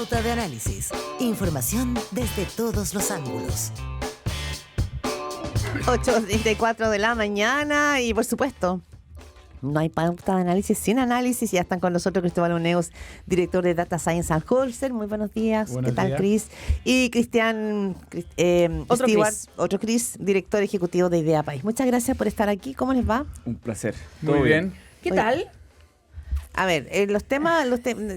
Pauta de análisis. Información desde todos los ángulos. 8:34 de la mañana y por supuesto no hay pauta de análisis sin análisis. Ya están con nosotros Cristóbal Uneus, director de Data Science and Holster. Muy buenos días. Buenos ¿Qué tal, días. Cris? Y Cristian Otro Stewart, Chris. otro Cris, director ejecutivo de Idea País. Muchas gracias por estar aquí. ¿Cómo les va? Un placer. Muy Todo bien. ¿Qué Oye. tal? A ver, los temas,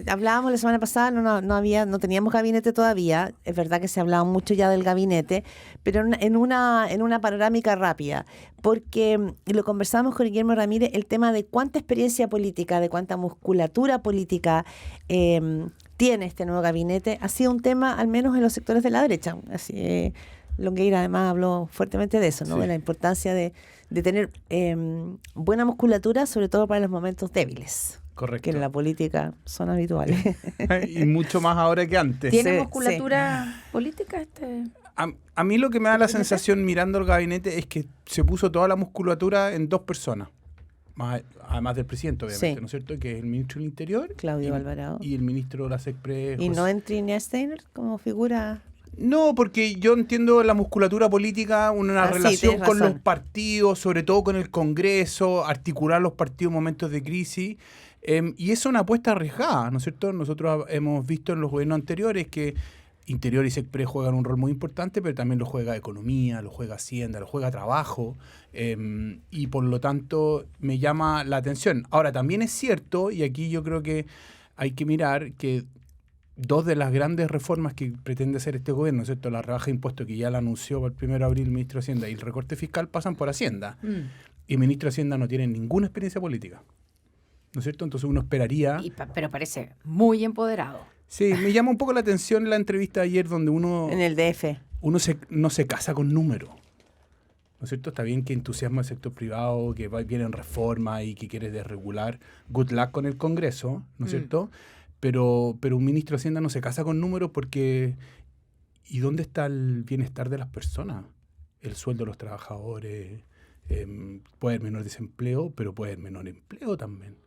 hablábamos la semana pasada, no teníamos gabinete todavía. Es verdad que se hablaba mucho ya del gabinete, pero en una panorámica rápida, porque lo conversamos con Guillermo Ramírez, el tema de cuánta experiencia política, de cuánta musculatura política tiene este nuevo gabinete, ha sido un tema, al menos en los sectores de la derecha. Así, Longueira además habló fuertemente de eso, ¿no? Sí. De la importancia de tener buena musculatura, sobre todo para los momentos débiles. Correcto. Que en la política son habituales. Y mucho más ahora que antes. ¿Tiene Sí, musculatura política A mí lo que me da la sensación mirando el gabinete es que se puso toda la musculatura en dos personas. Además del presidente, obviamente, Sí. ¿no es cierto? Que es el ministro del Interior. Claudio Alvarado. Y el ministro de la SECPRE. ¿Y no en Trinidad Steiner como figura? No, porque yo entiendo la musculatura política, una Sí, relación tienes con razón. los partidos, sobre todo con el Congreso, articular los partidos en momentos de crisis. Y es una apuesta arriesgada, ¿no es cierto? Nosotros hemos visto en los gobiernos anteriores que Interior y SECPRE juegan un rol muy importante, pero también lo juega Economía, lo juega Hacienda, lo juega Trabajo, y por lo tanto me llama la atención. Ahora, también es cierto, y aquí yo creo que hay que mirar que dos de las grandes reformas que pretende hacer este gobierno, ¿no es cierto? La rebaja de impuestos que ya la anunció para el 1 de abril el ministro de Hacienda y el recorte fiscal pasan por Hacienda. Y el ministro de Hacienda no tiene ninguna experiencia política, ¿no es cierto? Entonces uno esperaría... Pero parece muy empoderado. Sí, me llama un poco la atención la entrevista de ayer donde uno En el DF. no se casa con números. ¿No es cierto? Está bien que entusiasma al sector privado, que vienen reformas y que quiere desregular. Good luck con el Congreso, ¿no es cierto? Pero un ministro de Hacienda no se casa con números porque... ¿Y dónde está el bienestar de las personas? El sueldo de los trabajadores, puede haber menor desempleo, pero puede haber menor empleo también.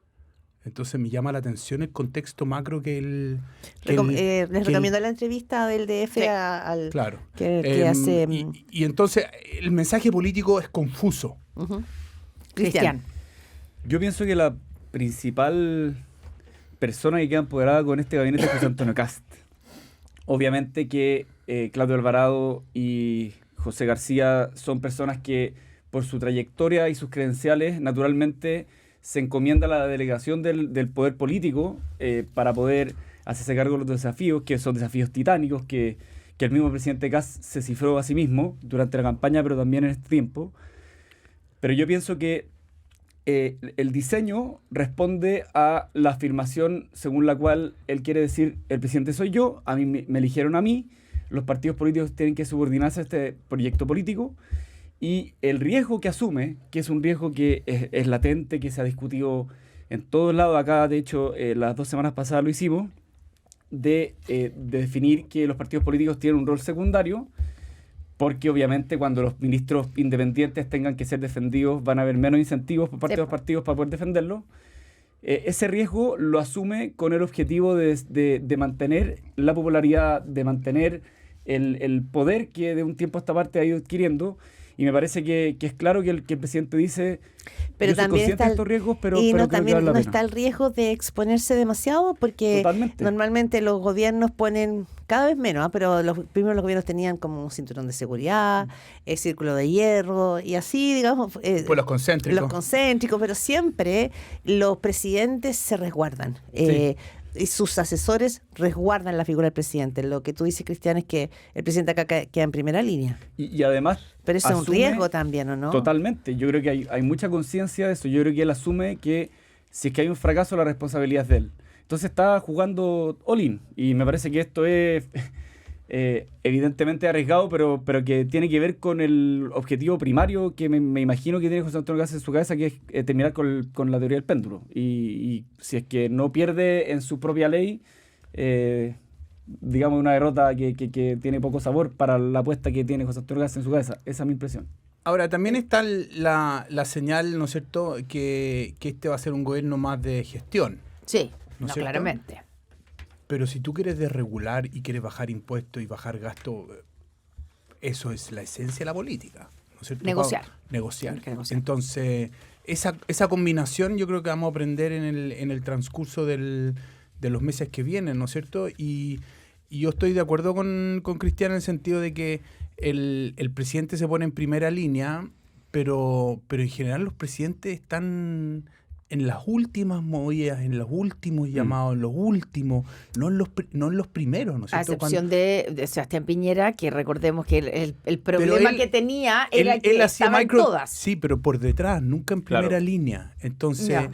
Entonces me llama la atención el contexto macro que el... Les recomiendo la entrevista del DF Sí. al Claro. que hace Y entonces el mensaje político es confuso. Cristian. Yo pienso que la principal persona que queda empoderada con este gabinete es José Antonio Kast. Obviamente que Claudio Alvarado y José García son personas que por su trayectoria y sus credenciales naturalmente se encomienda la delegación del poder político para poder hacerse cargo de los desafíos, que son desafíos titánicos que el mismo presidente Kast se cifró a sí mismo durante la campaña, pero también en este tiempo. Pero yo pienso que el diseño responde a la afirmación según la cual él quiere decir, el presidente soy yo, a mí me eligieron a mí, los partidos políticos tienen que subordinarse a este proyecto político, y el riesgo que asume, que es un riesgo que es latente, que se ha discutido en todos lados, acá de hecho las 2 semanas pasadas lo hicimos, de definir que los partidos políticos tienen un rol secundario, porque obviamente cuando los ministros independientes tengan que ser defendidos van a haber menos incentivos por parte de los partidos para poder defenderlos. Ese riesgo lo asume con el objetivo de mantener la popularidad, de mantener el poder que de un tiempo a esta parte ha ido adquiriendo. Y me parece que es claro que el presidente dice, Pero yo soy también consciente está de estos riesgos, pero y creo no, que también vale la no pena. está el riesgo de exponerse demasiado, porque Totalmente. normalmente los gobiernos ponen cada vez menos, pero primero los gobiernos tenían como un cinturón de seguridad, el círculo de hierro y así, digamos. Pues los concéntricos. Los concéntricos, pero siempre los presidentes se resguardan. Sí. Y sus asesores resguardan la figura del presidente. Lo que tú dices, Cristian, es que el presidente acá queda en primera línea. Y además... Pero eso es un asume- riesgo también, ¿o no? Totalmente. Yo creo que hay mucha conciencia de eso. Yo creo que él asume que si es que hay un fracaso, la responsabilidad es de él. Entonces está jugando all-in. Y me parece que esto es evidentemente arriesgado, pero que tiene que ver con el objetivo primario que me imagino que tiene José Antonio Kast en su cabeza, que es terminar con la teoría del péndulo. Y si es que no pierde en su propia ley, digamos, una derrota que tiene poco sabor para la apuesta que tiene José Antonio Kast en su cabeza. Esa es mi impresión. Ahora, también está la señal, ¿no es cierto?, que este va a ser un gobierno más de gestión. Sí, ¿No no, es cierto? claramente. Pero si tú quieres desregular y quieres bajar impuestos y bajar gastos, eso es la esencia de la política, ¿no es cierto? Negociar. Negociar. Hay que negociar. Entonces, esa combinación yo creo que vamos a aprender en el transcurso de los meses que vienen, ¿no es cierto? Y yo estoy de acuerdo con Cristian en el sentido de que el presidente se pone en primera línea, pero en general los presidentes están en las últimas movidas, en los últimos llamados, en los últimos, no en los primeros, ¿no es A cierto? excepción de Sebastián Piñera, que recordemos que el problema él- que tenía era él que hacía estaba en todas. Sí, pero por detrás, nunca en primera Claro. línea. Entonces, Ya.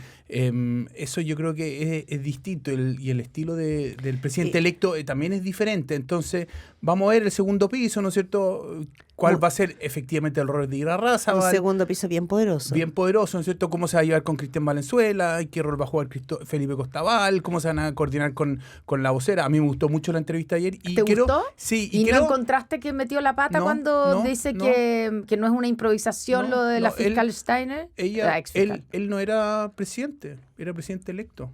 eso yo creo que es distinto y el estilo del presidente electo también es diferente. Entonces, vamos a ver el segundo piso, ¿no es cierto? ¿Cuál va a ser efectivamente el rol de Ira Un Razabal? segundo piso bien poderoso. Bien poderoso, ¿no es cierto? ¿Cómo se va a llevar con Cristian Valenzuela? ¿Qué rol va a jugar Felipe Costaval? ¿Cómo se van a coordinar con la vocera? A mí me gustó mucho la entrevista ayer. Y ¿Te gustó? Sí. ¿Y creo- no encontraste que metió la pata No, cuando no, dice no. que no es una improvisación No, lo de la no, fiscal Steiner? La exfiscal. él no era presidente, era presidente electo.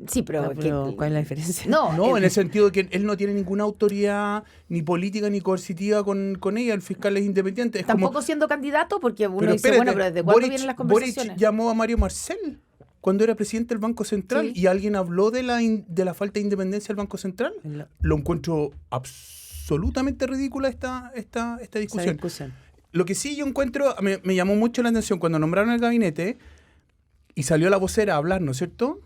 Sí, pero... Pero, ¿cuál es la diferencia? No, en el sentido de que él no tiene ninguna autoridad ni política ni coercitiva con ella. El fiscal es independiente. Es Tampoco como, siendo candidato, porque uno pero dice, espérate, bueno, pero ¿desde cuándo Boric- vienen las Boric conversaciones? llamó a Mario Marcel cuando era presidente del Banco Central Sí. y alguien habló de la falta de independencia del Banco Central. Lo encuentro absolutamente ridícula esta Esa discusión. discusión. Lo que sí yo encuentro, me llamó mucho la atención cuando nombraron el gabinete y salió la vocera a hablar, ¿no es cierto?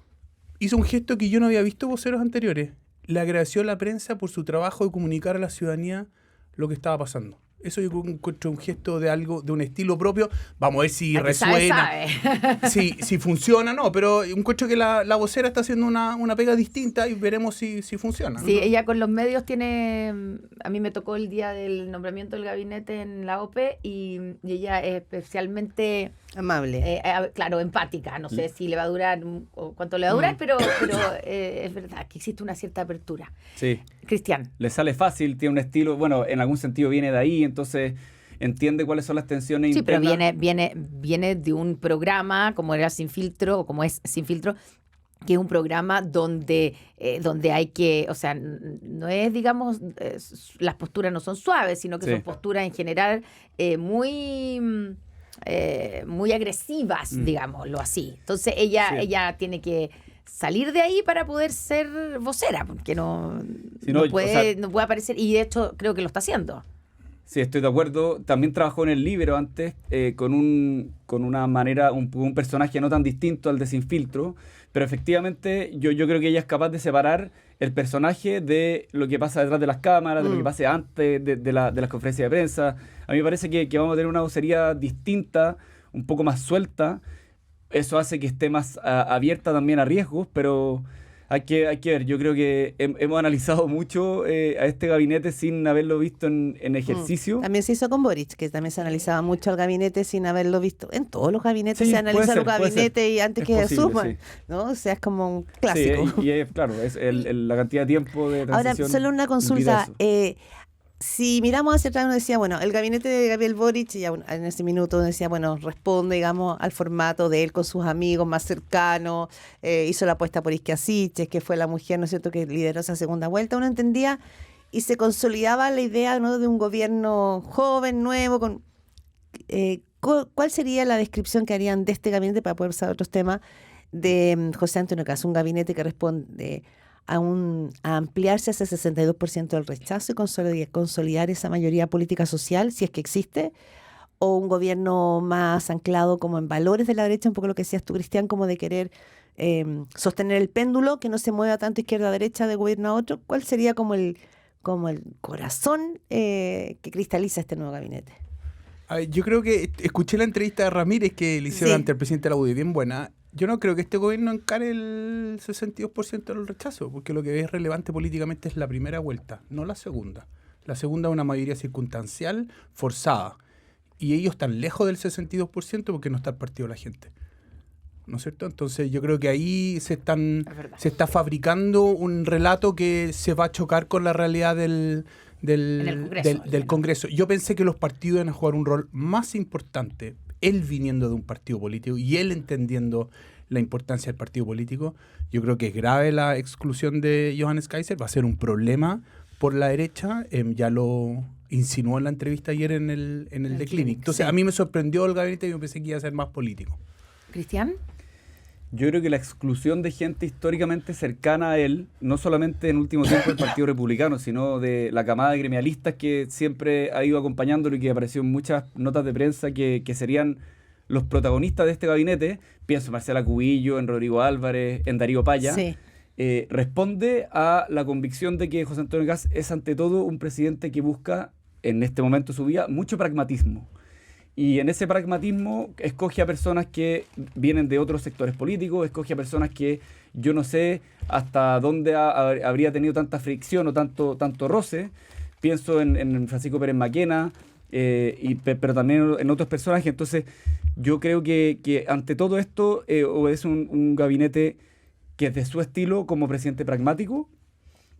Hizo un gesto que yo no había visto voceros anteriores. Le agradeció a la prensa por su trabajo de comunicar a la ciudadanía lo que estaba pasando. Eso yo encuentro un gesto de algo, de un estilo propio. Vamos a ver si La que sabe, resuena, sabe. si funciona, no, pero encuentro que la vocera está haciendo una pega distinta y veremos si funciona. Sí, ella con los medios tiene... A mí me tocó el día del nombramiento del gabinete en la OPE y ella es especialmente, Amable. claro, empática. No sé si le va a durar o cuánto le va a durar, pero es verdad que existe una cierta apertura. Sí. Cristian. Le sale fácil, tiene un estilo, bueno, en algún sentido viene de ahí, entonces entiende cuáles son las tensiones Sí, pero internas. viene de un programa como era Sin Filtro, o como es Sin Filtro, que es un programa donde hay que, o sea, no es, digamos, las posturas no son suaves, sino que Sí. son posturas en general muy agresivas, digámoslo así. Entonces ella tiene que salir de ahí para poder ser vocera, porque no puede aparecer, y de hecho creo que lo está haciendo. Sí, estoy de acuerdo. También trabajó en el Libero antes con una manera, un personaje no tan distinto al de Sin Filtro, pero efectivamente yo creo que ella es capaz de separar el personaje de lo que pasa detrás de las cámaras, de lo que pasa antes de las conferencias de prensa. A mí me parece que vamos a tener una vocería distinta, un poco más suelta. Eso hace que esté más abierta también a riesgos, pero hay que ver. Yo creo que hemos analizado mucho a este gabinete sin haberlo visto en ejercicio. También se hizo con Boric, que también se analizaba mucho al gabinete sin haberlo visto. En todos los gabinetes Sí, se puede analizan ser, los puede ser. gabinetes y antes Es que posible, asuman, sí. ¿no? O sea, es como un clásico. Sí, y claro, es la cantidad de tiempo de Ahora, transición. solo una impide consulta. eso. Si miramos hacia atrás, uno decía, bueno, el gabinete de Gabriel Boric, y en ese minuto uno decía, bueno, responde, digamos, al formato de él con sus amigos más cercanos, hizo la apuesta por Isquia Siches, que fue la mujer, ¿no es cierto?, que lideró esa segunda vuelta, uno entendía, y se consolidaba la idea, ¿no?, de un gobierno joven, nuevo, con ¿cuál sería la descripción que harían de este gabinete, para poder pasar a otros temas, de José Antonio Caz? Un gabinete que responde a ampliarse hacia el 62% del rechazo y consolidar esa mayoría política social, si es que existe, o un gobierno más anclado como en valores de la derecha, un poco lo que decías tú, Cristian, como de querer sostener el péndulo, que no se mueva tanto izquierda-derecha de gobierno a otro. ¿Cuál sería como el corazón que cristaliza este nuevo gabinete? Yo creo que escuché la entrevista de Ramírez que le hicieron ante el presidente de la UDI, bien buena. Yo no creo que este gobierno encare el 62% del rechazo, porque lo que es relevante políticamente es la primera vuelta, no la segunda. La segunda es una mayoría circunstancial, forzada. Y ellos están lejos del 62% porque no está el partido de la gente. ¿No es cierto? Entonces yo creo que ahí se está fabricando un relato que se va a chocar con la realidad del Congreso. Yo pensé que los partidos iban a jugar un rol más importante, él viniendo de un partido político y él entendiendo la importancia del partido político. Yo creo que es grave la exclusión de Johannes Kaiser, va a ser un problema por la derecha, ya lo insinuó en la entrevista ayer en el The Clinic. Entonces, sí. a mí me sorprendió el gabinete y yo pensé que iba a ser más político. ¿Cristian? Yo creo que la exclusión de gente históricamente cercana a él, no solamente en último tiempo del Partido Republicano, sino de la camada de gremialistas que siempre ha ido acompañándolo y que apareció en muchas notas de prensa que serían los protagonistas de este gabinete, pienso en Marcela Cubillo, en Rodrigo Álvarez, en Darío Paya, Sí. responde a la convicción de que José Antonio Kast es ante todo un presidente que busca, en este momento de su vida, mucho pragmatismo. Y en ese pragmatismo escoge a personas que vienen de otros sectores políticos, escoge a personas que yo no sé hasta dónde habría tenido tanta fricción o tanto roce. Pienso en Francisco Pérez Maquena, pero también en otros personajes. Entonces, yo creo que ante todo esto es un gabinete que es de su estilo como presidente pragmático,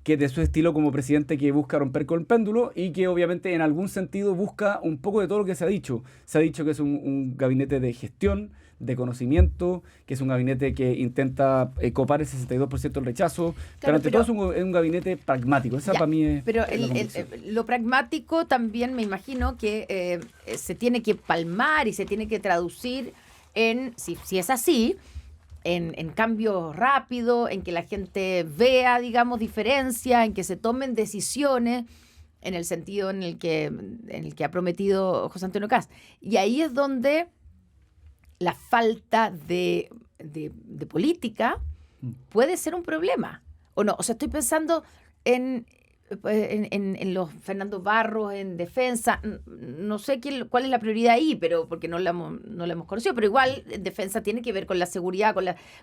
que es de su estilo como presidente que busca romper con el péndulo y que obviamente en algún sentido busca un poco de todo lo que se ha dicho. Se ha dicho que es un gabinete de gestión, de conocimiento, que es un gabinete que intenta copar el 62% del rechazo, pero ante todo es un gabinete pragmático. Esa Ya, para mí es pero la convicción. lo pragmático también me imagino que se tiene que palmar y se tiene que traducir en, si es así, en cambios rápidos, en que la gente vea, digamos, diferencia, en que se tomen decisiones en el sentido en el que ha prometido José Antonio Kast. Y ahí es donde la falta de política puede ser un problema. ¿O no? O sea, estoy pensando en los Fernando Barros en defensa. No sé cuál es la prioridad ahí, pero porque no la hemos conocido, pero igual en defensa tiene que ver con la seguridad,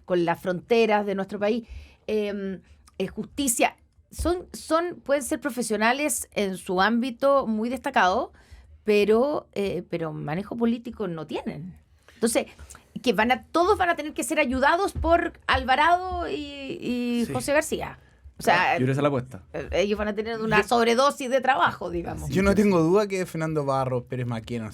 con las fronteras de nuestro país. Justicia. Pueden ser profesionales en su ámbito muy destacado, pero manejo político no tienen. Entonces, que todos van a tener que ser ayudados por Alvarado y Sí. José García. O sea, Yo creo que esa es la apuesta. ellos van a tener una sobredosis de trabajo, digamos. Yo no tengo duda que Fernando Barros, Pérez Maquena,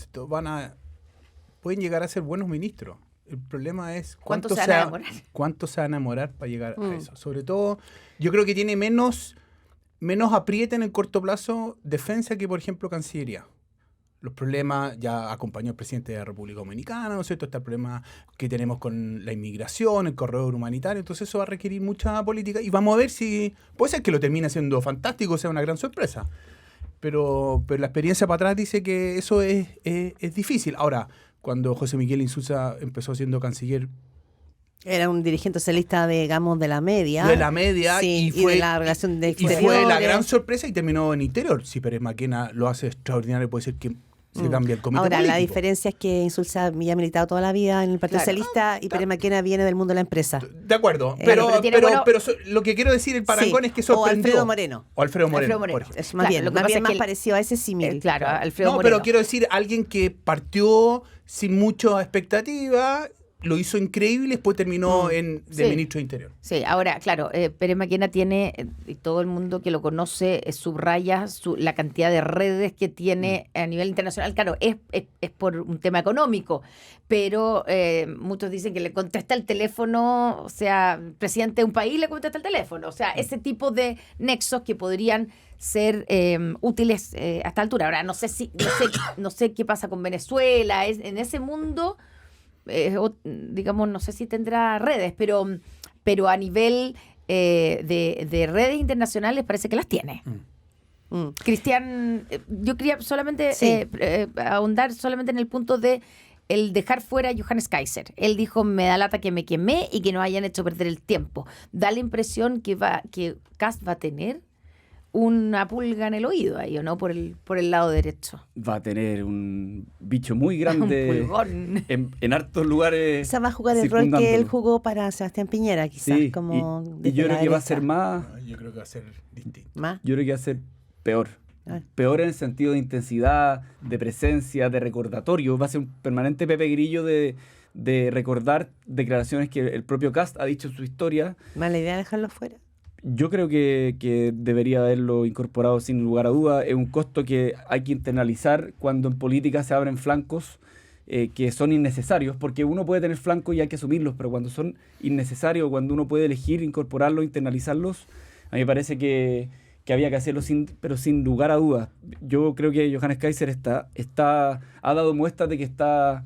pueden llegar a ser buenos ministros. El problema es ¿Cuánto se van a enamorar? cuánto se van a enamorar para llegar a eso. Sobre todo, yo creo que tiene menos apriete en el corto plazo defensa que, por ejemplo, Cancillería. Los problemas, ya acompañó el presidente de la República Dominicana, ¿no es cierto? Está el problema que tenemos con la inmigración, el corredor humanitario, entonces eso va a requerir mucha política y vamos a ver si puede ser que lo termine siendo fantástico, sea una gran sorpresa. Pero la experiencia para atrás dice que eso es difícil. Ahora, cuando José Miguel Insulza empezó siendo canciller, Era un dirigente socialista, digamos, de la media. de la media Sí, y fue de la relación de y exteriores. fue la gran sorpresa y terminó en interior. Si Pérez Maquena lo hace extraordinario, puede ser que se cambie el comité Ahora, político. la diferencia es que Insulza había militado toda la vida en el Partido Claro. Socialista y Pérez Maquena viene del mundo de la empresa. De acuerdo, Pero lo que quiero decir, el parangón Sí, es que o sorprendió. Alfredo Moreno. O Alfredo Moreno. Alfredo Moreno. por ejemplo. Es más Claro, bien, lo que más, pasa bien es más que parecido a ese símil. claro, Alfredo No, Moreno. pero quiero decir, alguien que partió sin mucha expectativa, lo hizo increíble y después terminó de Sí. ministro de Interior. Sí, ahora, claro, Pérez Maquena tiene, y todo el mundo que lo conoce, subraya la cantidad de redes que tiene a nivel internacional. Claro, es por un tema económico, pero muchos dicen que le contesta el teléfono, o sea, el presidente de un país le contesta el teléfono. O sea, ese tipo de nexos que podrían ser útiles a esta altura. Ahora, no sé qué pasa con Venezuela, en ese mundo... digamos, no sé si tendrá redes, pero a nivel de redes internacionales parece que las tiene. Cristian, yo quería solamente Sí. ahondar solamente en el punto de el dejar fuera a Johannes Kaiser. Él dijo, me da lata que me quemé y que nos hayan hecho perder el tiempo. Da la impresión que Kast va a tener una pulga en el oído ahí, ¿o no? Por el lado derecho. Va a tener un bicho muy Un grande pulgón. en hartos lugares. Esa va a jugar el rol que él circundándolo. jugó para Sebastián Piñera, quizás, Sí, como y desde yo la creo que va a derecha. ser más. Yo creo que va a ser distinto. Más. Yo creo que va a ser peor. Ah. Peor en el sentido de intensidad, de presencia, de recordatorio. Va a ser un permanente Pepe Grillo de recordar declaraciones que el propio Kast ha dicho en su historia. ¿Mala idea dejarlo fuera? Yo creo que debería haberlo incorporado sin lugar a duda. Es un costo que hay que internalizar cuando en política se abren flancos que son innecesarios, porque uno puede tener flancos y hay que asumirlos, pero cuando son innecesarios, cuando uno puede elegir incorporarlos, internalizarlos, a mí me parece que había que hacerlo pero sin lugar a dudas. Yo creo que Johannes Kaiser ha dado muestras de que está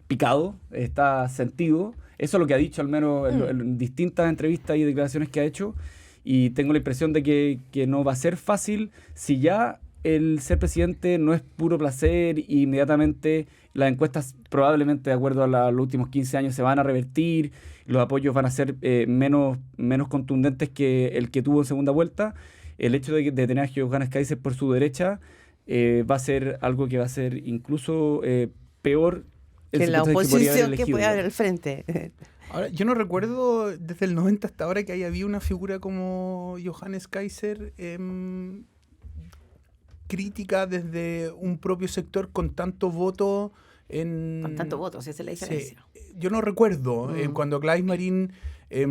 picado, está sentido. Eso es lo que ha dicho, al menos en distintas entrevistas y declaraciones que ha hecho, y tengo la impresión de que no va a ser fácil si ya el ser presidente no es puro placer y inmediatamente las encuestas probablemente de acuerdo a los últimos 15 años se van a revertir, los apoyos van a ser menos contundentes que el que tuvo en segunda vuelta. El hecho de tener a Johannes Kaiser por su derecha va a ser algo que va a ser incluso peor que la oposición que puede haber al frente. Ahora, yo no recuerdo desde el 90 hasta ahora que haya habido una figura como Johannes Kaiser crítica desde un propio sector con tanto voto Con tanto voto, si esa es la diferencia. Sí, yo no recuerdo cuando Gladys Marín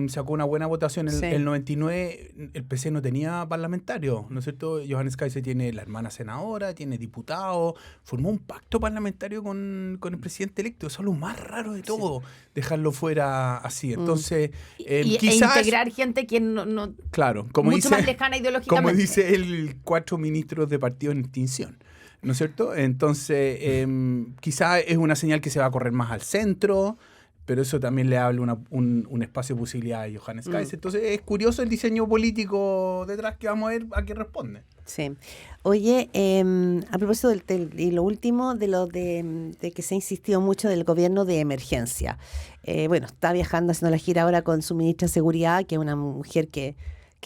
sacó una buena votación en el 99, el PC no tenía parlamentario, ¿no es cierto? Johannes Kaiser tiene la hermana senadora, tiene diputado, formó un pacto parlamentario con el presidente electo. Eso es lo más raro de todo, dejarlo fuera así. Entonces, quizás... E integrar gente que no claro, como mucho dice, más lejana ideológicamente. como dice el 4 ministros de partido en extinción, ¿no es cierto? Entonces, quizás es una señal que se va a correr más al centro, pero eso también le abre un espacio de posibilidad a Johannes Kaiser. Entonces, es curioso el diseño político detrás, que vamos a ver a qué responde. Sí. Oye, a propósito y lo último, de que se ha insistido mucho del gobierno de emergencia. Bueno, está viajando, haciendo la gira ahora con su ministra de Seguridad, que es una mujer que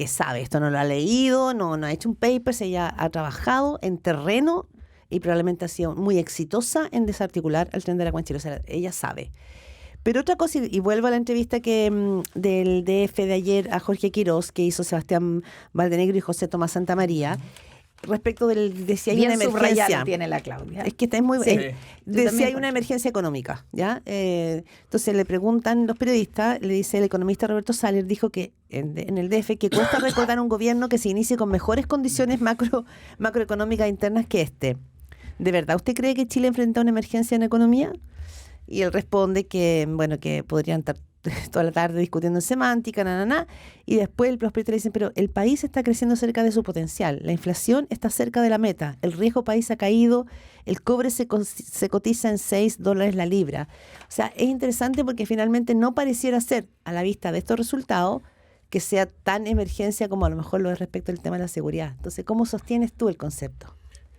sabe, esto no lo ha leído, no ha hecho un paper, ella ha trabajado en terreno y probablemente ha sido muy exitosa en desarticular al Tren de la Cuanchira. O sea, ella sabe. Pero otra cosa, y vuelvo a la entrevista del DF de ayer a Jorge Quirós, que hizo Sebastián Valdenegro y José Tomás Santamaría, respecto de si hay bien una emergencia. subrayado tiene la Claudia. Es que está muy Sí. de si hay una emergencia económica, ¿ya? Entonces le preguntan los periodistas, le dice el economista Roberto Saller, dijo que en el DF que cuesta recordar un gobierno que se inicie con mejores condiciones macroeconómicas internas que este. ¿De verdad usted cree que Chile enfrenta una emergencia en economía? Y él responde que, bueno, que podrían estar toda la tarde discutiendo en semántica, y después el prospecto le dicen, pero el país está creciendo cerca de su potencial, la inflación está cerca de la meta, el riesgo país ha caído, el cobre se cotiza en $6 la libra. O sea, es interesante porque finalmente no pareciera ser, a la vista de estos resultados, que sea tan emergencia como a lo mejor lo es respecto al tema de la seguridad. Entonces, ¿cómo sostienes tú el concepto?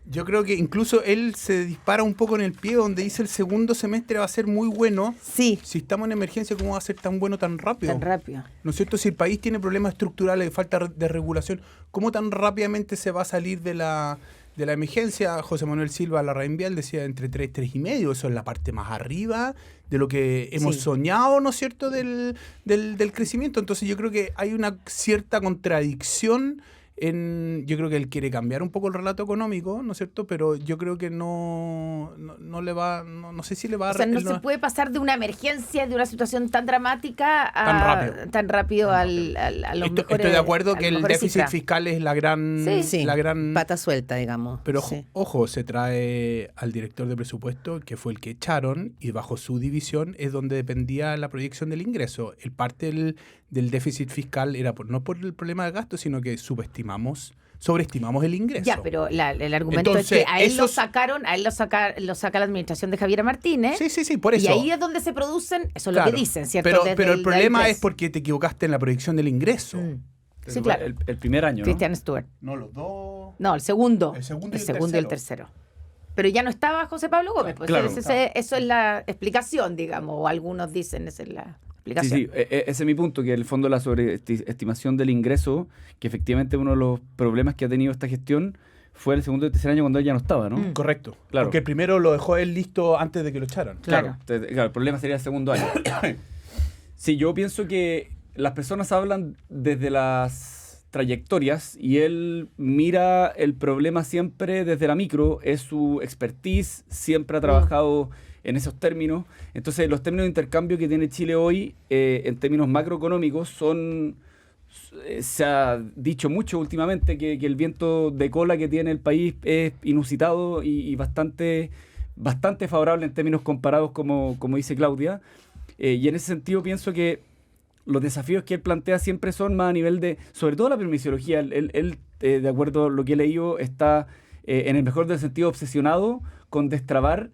Yo creo que incluso él se dispara un poco en el pie, donde dice el segundo semestre va a ser muy bueno. Sí. Si estamos en emergencia, ¿cómo va a ser tan bueno tan rápido? Tan rápido. ¿No es cierto? Si el país tiene problemas estructurales, falta de regulación, ¿cómo tan rápidamente se va a salir de la emergencia? José Manuel Silva Larraín-Vial decía entre 3,5. Eso es la parte más arriba de lo que hemos soñado, ¿no es cierto?, del crecimiento. Entonces yo creo que hay una cierta contradicción. Yo creo que él quiere cambiar un poco el relato económico, ¿no es cierto? Pero yo creo que no le va, no sé si le va a... O sea, no se puede pasar de una emergencia, de una situación tan dramática a tan rápido a los mejores. Estoy de acuerdo que el déficit fiscal es la gran pata suelta, digamos. Pero ojo, se trae al director de presupuesto, que fue el que echaron, y bajo su división es donde dependía la proyección del ingreso. El parte del déficit fiscal era no por el problema de gasto, sino que sobreestimamos el ingreso. Ya, pero el argumento Entonces, es que a él lo saca la administración de Javiera Martínez. Sí, por eso. Y ahí es donde se producen, eso es lo que dicen, ¿cierto? Pero el problema es porque te equivocaste en la proyección del ingreso. Sí, claro. El primer año, ¿no? Christian Stewart. No, los dos. No, el segundo. El segundo y el tercero. Pero ya no estaba José Pablo Gómez. Pues claro. Eso es la explicación, digamos, o algunos dicen esa es la explicación. Sí, ese es mi punto, que en el fondo la sobreestimación del ingreso, que efectivamente uno de los problemas que ha tenido esta gestión fue el segundo y tercer año cuando él ya no estaba, ¿no? Correcto. Claro. Porque el primero lo dejó él listo antes de que lo echaran. Claro. Entonces, el problema sería el segundo año. Sí, yo pienso que las personas hablan desde las trayectorias y él mira el problema siempre desde la micro, es su expertise, siempre ha trabajado en esos términos. Entonces, los términos de intercambio que tiene Chile hoy, en términos macroeconómicos, se ha dicho mucho últimamente que el viento de cola que tiene el país es inusitado y bastante bastante favorable en términos comparados, como dice Claudia. Y en ese sentido pienso que los desafíos que él plantea siempre son más a nivel de, sobre todo la permisología. Él de acuerdo a lo que he leído, está en el mejor del sentido obsesionado con destrabar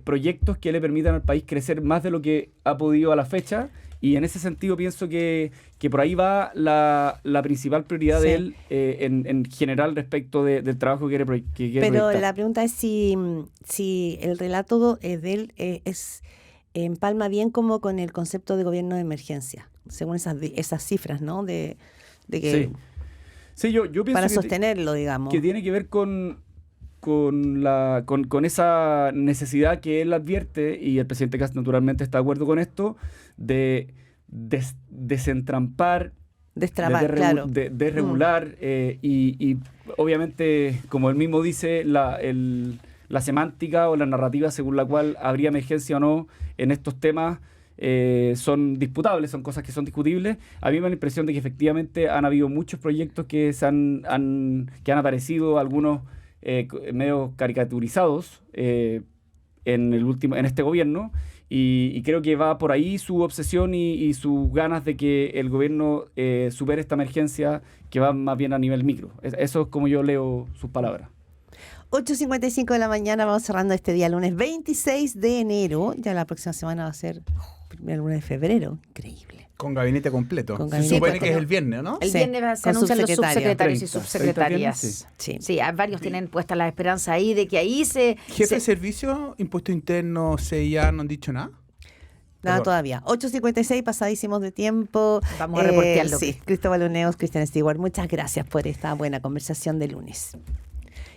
proyectos que le permitan al país crecer más de lo que ha podido a la fecha. Y en ese sentido pienso que por ahí va la principal prioridad de él en general respecto del trabajo que quiere Pero proyectar. la pregunta es si el relato de él empalma bien como con el concepto de gobierno de emergencia, según esas cifras, ¿no? De que Sí, yo pienso para que sostenerlo, digamos. que tiene que ver con esa necesidad que él advierte, y el presidente Kast naturalmente está de acuerdo con esto, de desentrampar, Destrabar, claro. de regular, y obviamente, como él mismo dice, la semántica o la narrativa según la cual habría emergencia o no en estos temas son disputables, son cosas que son discutibles. A mí me da la impresión de que efectivamente han habido muchos proyectos que han aparecido, algunos medio caricaturizados en este gobierno, y creo que va por ahí su obsesión y sus ganas de que el gobierno supere esta emergencia, que va más bien a nivel micro. Eso es como yo leo sus palabras. 8:55 de la mañana, vamos cerrando este día, lunes 26 de enero. Ya la próxima semana va a ser el lunes de febrero. Increíble. Con gabinete completo. Con Se gabinete supone completo. que es el viernes, ¿no? El Sí, viernes se con anuncian los subsecretarios. subsecretarios y 30 subsecretarias. Sí. Sí, varios tienen puesta la esperanza ahí de que ahí se... Jefe de servicio, impuesto interno, CIA, ¿no han dicho nada? Nada Perdón. todavía. 8:56, pasadísimos de tiempo. Vamos a reportearlo. Sí, Cristóbal Uneos, Cristian Stewart, muchas gracias por esta buena conversación de lunes.